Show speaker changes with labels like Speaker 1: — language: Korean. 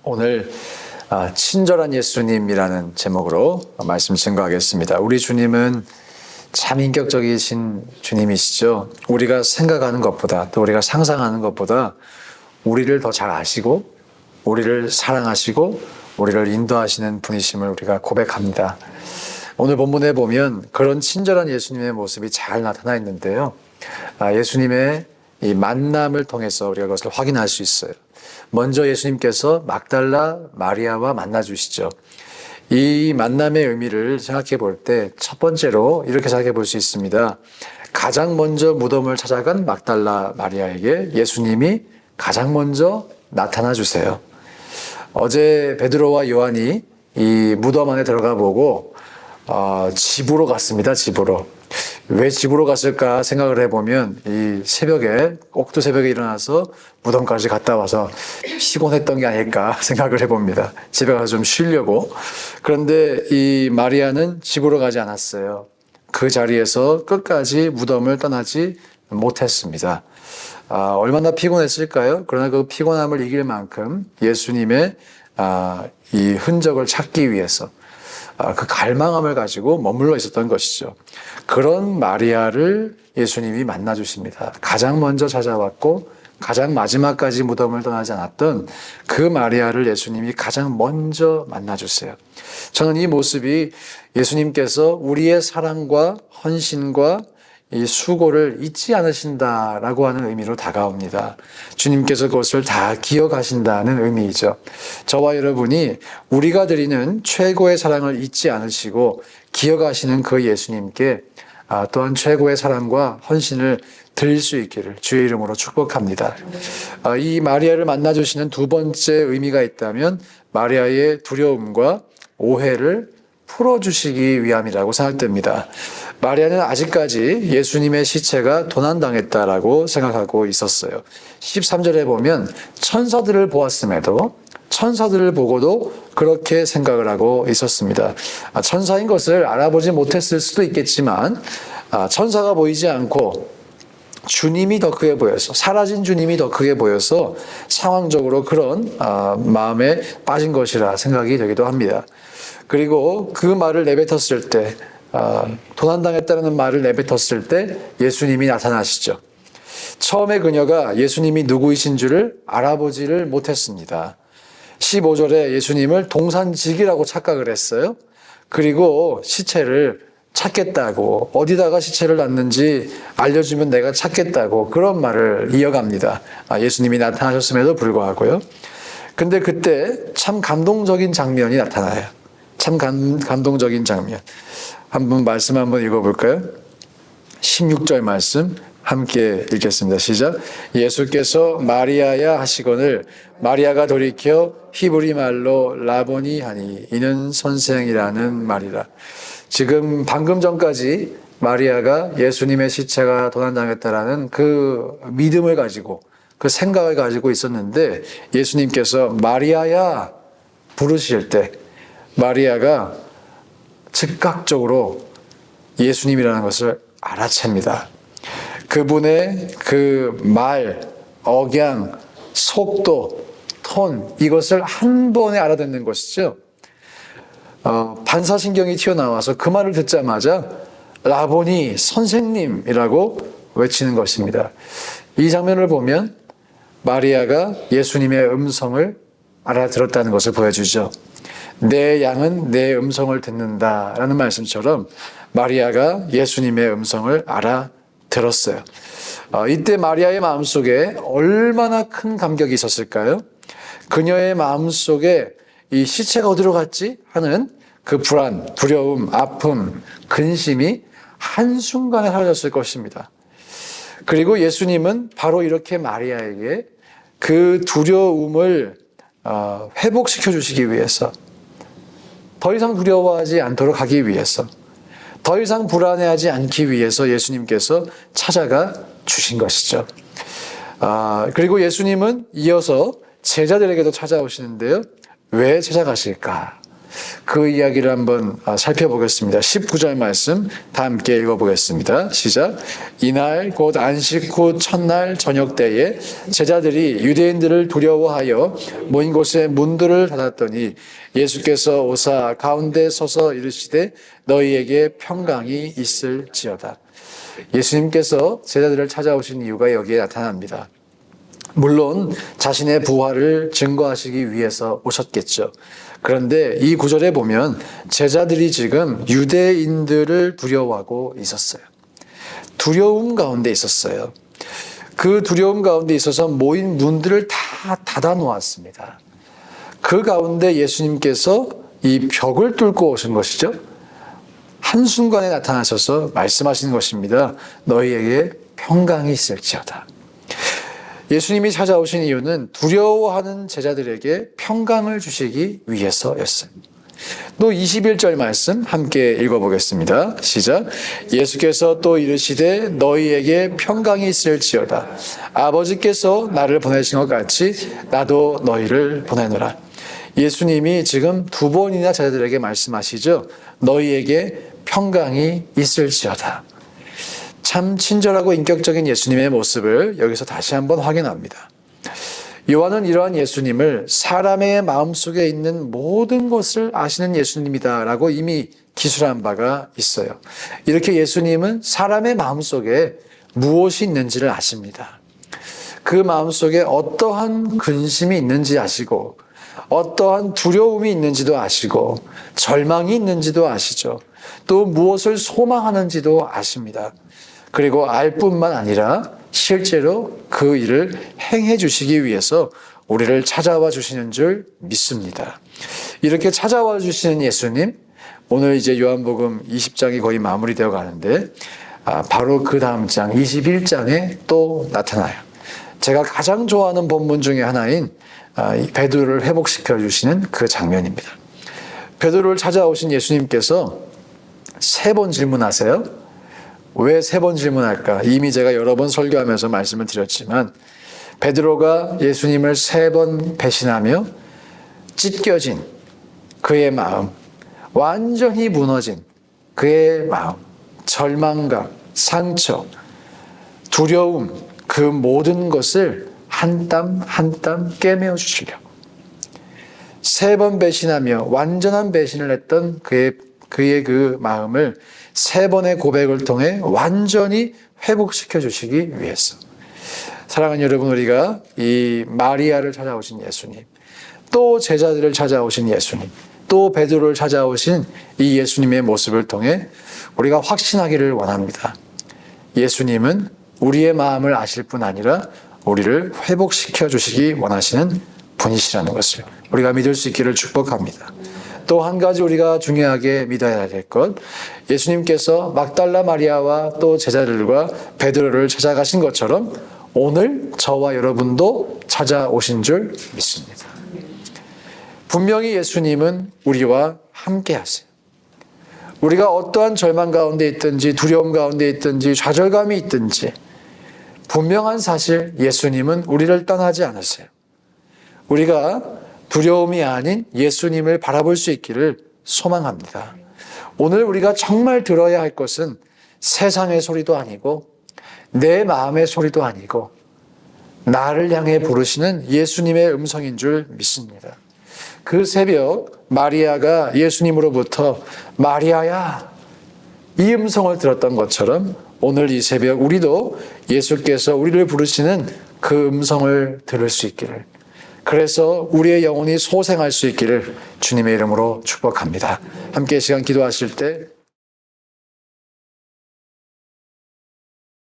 Speaker 1: 오늘 친절한 예수님이라는 제목으로 말씀 증거하겠습니다. 우리 주님은 참 인격적이신 주님이시죠. 우리가 생각하는 것보다 또 우리가 상상하는 것보다 우리를 더 잘 아시고 우리를 사랑하시고 우리를 인도하시는 분이심을 우리가 고백합니다. 오늘 본문에 보면 그런 친절한 예수님의 모습이 잘 나타나 있는데요. 예수님의 이 만남을 통해서 우리가 그것을 확인할 수 있어요. 먼저 예수님께서 막달라 마리아와 만나주시죠. 이 만남의 의미를 생각해 볼 때 첫 번째로 이렇게 생각해 볼 수 있습니다. 가장 먼저 무덤을 찾아간 막달라 마리아에게 예수님이 가장 먼저 나타나 주세요. 어제 베드로와 요한이 이 무덤 안에 들어가 보고 집으로 갔습니다. 집으로. 왜 집으로 갔을까 생각을 해보면 이 새벽에 꼭두 새벽에 일어나서 무덤까지 갔다 와서 피곤했던 게 아닐까 생각을 해봅니다. 집에 가서 좀 쉬려고. 그런데 이 마리아는 집으로 가지 않았어요. 그 자리에서 끝까지 무덤을 떠나지 못했습니다. 얼마나 피곤했을까요? 그러나 그 피곤함을 이길 만큼 예수님의 이 흔적을 찾기 위해서 그 갈망함을 가지고 머물러 있었던 것이죠. 그런 마리아를 예수님이 만나 주십니다. 가장 먼저 찾아왔고 가장 마지막까지 무덤을 떠나지 않았던 그 마리아를 예수님이 가장 먼저 만나 주세요. 저는 이 모습이 예수님께서 우리의 사랑과 헌신과 이 수고를 잊지 않으신다라고 하는 의미로 다가옵니다. 주님께서 그것을 다 기억하신다는 의미이죠. 저와 여러분이 우리가 드리는 최고의 사랑을 잊지 않으시고 기억하시는 그 예수님께 또한 최고의 사랑과 헌신을 드릴 수 있기를 주의 이름으로 축복합니다. 이 마리아를 만나주시는 두 번째 의미가 있다면 마리아의 두려움과 오해를 풀어주시기 위함이라고 생각됩니다. 마리아는 아직까지 예수님의 시체가 도난당했다라고 생각하고 있었어요. 13절에 보면 천사들을 보았음에도 천사들을 보고도 그렇게 생각을 하고 있었습니다. 천사인 것을 알아보지 못했을 수도 있겠지만 천사가 보이지 않고 주님이 더 크게 보여서 사라진 주님이 더 크게 보여서 상황적으로 그런 마음에 빠진 것이라 생각이 되기도 합니다. 그리고 그 말을 내뱉었을 때 도난당했다는 말을 내뱉었을 때 예수님이 나타나시죠. 처음에 그녀가 예수님이 누구이신 줄을 알아보지를 못했습니다. 15절에 예수님을 동산직이라고 착각을 했어요. 그리고 시체를 찾겠다고 어디다가 시체를 놨는지 알려주면 내가 찾겠다고 그런 말을 이어갑니다. 예수님이 나타나셨음에도 불구하고요. 근데 그때 참 감동적인 장면이 나타나요. 참 감동적인 장면. 한번 말씀 한번 읽어볼까요? 16절 말씀 함께 읽겠습니다. 시작. 예수께서 마리아야 하시거늘 마리아가 돌이켜 히브리 말로 라보니 하니 이는 선생이라는 말이라. 지금 방금 전까지 마리아가 예수님의 시체가 도난당했다라는 그 믿음을 가지고 그 생각을 가지고 있었는데 예수님께서 마리아야 부르실 때 마리아가 즉각적으로 예수님이라는 것을 알아챕니다. 그분의 그 말, 억양, 속도, 톤 이것을 한 번에 알아듣는 것이죠. 반사신경이 튀어나와서 그 말을 듣자마자 라보니 선생님이라고 외치는 것입니다. 이 장면을 보면 마리아가 예수님의 음성을 알아들었다는 것을 보여주죠. 내 양은 내 음성을 듣는다라는 말씀처럼 마리아가 예수님의 음성을 알아들었어요. 이때 마리아의 마음속에 얼마나 큰 감격이 있었을까요? 그녀의 마음속에 이 시체가 어디로 갔지? 하는 그 불안, 두려움, 아픔, 근심이 한순간에 사라졌을 것입니다. 그리고 예수님은 바로 이렇게 마리아에게 그 두려움을 회복시켜 주시기 위해서 더 이상 두려워하지 않도록 하기 위해서 더 이상 불안해하지 않기 위해서 예수님께서 찾아가 주신 것이죠. 그리고 예수님은 이어서 제자들에게도 찾아오시는데요. 왜 찾아가실까? 그 이야기를 한번 살펴보겠습니다. 19절 말씀 다 함께 읽어보겠습니다. 시작. 이날 곧 안식 후 첫날 저녁 때에 제자들이 유대인들을 두려워하여 모인 곳에 문들을 닫았더니 예수께서 오사 가운데 서서 이르시되 너희에게 평강이 있을지어다. 예수님께서 제자들을 찾아오신 이유가 여기에 나타납니다. 물론 자신의 부활을 증거하시기 위해서 오셨겠죠. 그런데 이 구절에 보면 제자들이 지금 유대인들을 두려워하고 있었어요. 두려움 가운데 있었어요. 그 두려움 가운데 있어서 모인 문들을 다 닫아 놓았습니다. 그 가운데 예수님께서 이 벽을 뚫고 오신 것이죠. 한순간에 나타나셔서 말씀하시는 것입니다. 너희에게 평강이 있을지어다. 예수님이 찾아오신 이유는 두려워하는 제자들에게 평강을 주시기 위해서였어요. 또 21절 말씀 함께 읽어보겠습니다. 시작. 예수께서 또 이르시되 너희에게 평강이 있을지어다. 아버지께서 나를 보내신 것 같이 나도 너희를 보내노라. 예수님이 지금 두 번이나 제자들에게 말씀하시죠. 너희에게 평강이 있을지어다. 참 친절하고 인격적인 예수님의 모습을 여기서 다시 한번 확인합니다. 요한은 이러한 예수님을 사람의 마음속에 있는 모든 것을 아시는 예수님이다라고 이미 기술한 바가 있어요. 이렇게 예수님은 사람의 마음속에 무엇이 있는지를 아십니다. 그 마음속에 어떠한 근심이 있는지 아시고 어떠한 두려움이 있는지도 아시고 절망이 있는지도 아시죠. 또 무엇을 소망하는지도 아십니다. 그리고 알 뿐만 아니라 실제로 그 일을 행해 주시기 위해서 우리를 찾아와 주시는 줄 믿습니다. 이렇게 찾아와 주시는 예수님, 오늘 이제 요한복음 20장이 거의 마무리되어 가는데 바로 그 다음 장 21장에 또 나타나요. 제가 가장 좋아하는 본문 중에 하나인 베드로를 회복시켜 주시는 그 장면입니다. 베드로를 찾아오신 예수님께서 3번 질문하세요. 왜 3번 질문할까? 이미 제가 여러 번 설교하면서 말씀을 드렸지만 베드로가 예수님을 3번 배신하며 찢겨진 그의 마음, 완전히 무너진 그의 마음, 절망감, 상처, 두려움, 그 모든 것을 한 땀 한 땀 꿰매어 주시려고 3번 배신하며 완전한 배신을 했던 그의 그 마음을 3번의 고백을 통해 완전히 회복시켜 주시기 위해서. 사랑하는 여러분, 우리가 이 마리아를 찾아오신 예수님, 또 제자들을 찾아오신 예수님, 또 베드로를 찾아오신 이 예수님의 모습을 통해 우리가 확신하기를 원합니다. 예수님은 우리의 마음을 아실 뿐 아니라 우리를 회복시켜 주시기 원하시는 분이시라는 것을 우리가 믿을 수 있기를 축복합니다. 또 한 가지 우리가 중요하게 믿어야 될 것, 예수님께서 막달라 마리아와 또 제자들과 베드로를 찾아가신 것처럼 오늘 저와 여러분도 찾아오신 줄 믿습니다. 분명히 예수님은 우리와 함께 하세요. 우리가 어떠한 절망 가운데 있든지 두려움 가운데 있든지 좌절감이 있든지 분명한 사실, 예수님은 우리를 떠나지 않으세요. 우리가 두려움이 아닌 예수님을 바라볼 수 있기를 소망합니다. 오늘 우리가 정말 들어야 할 것은 세상의 소리도 아니고 내 마음의 소리도 아니고 나를 향해 부르시는 예수님의 음성인 줄 믿습니다. 그 새벽 마리아가 예수님으로부터 마리아야, 이 음성을 들었던 것처럼 오늘 이 새벽 우리도 예수께서 우리를 부르시는 그 음성을 들을 수 있기를, 그래서 우리의 영혼이 소생할 수 있기를 주님의 이름으로 축복합니다. 함께 시간 기도하실 때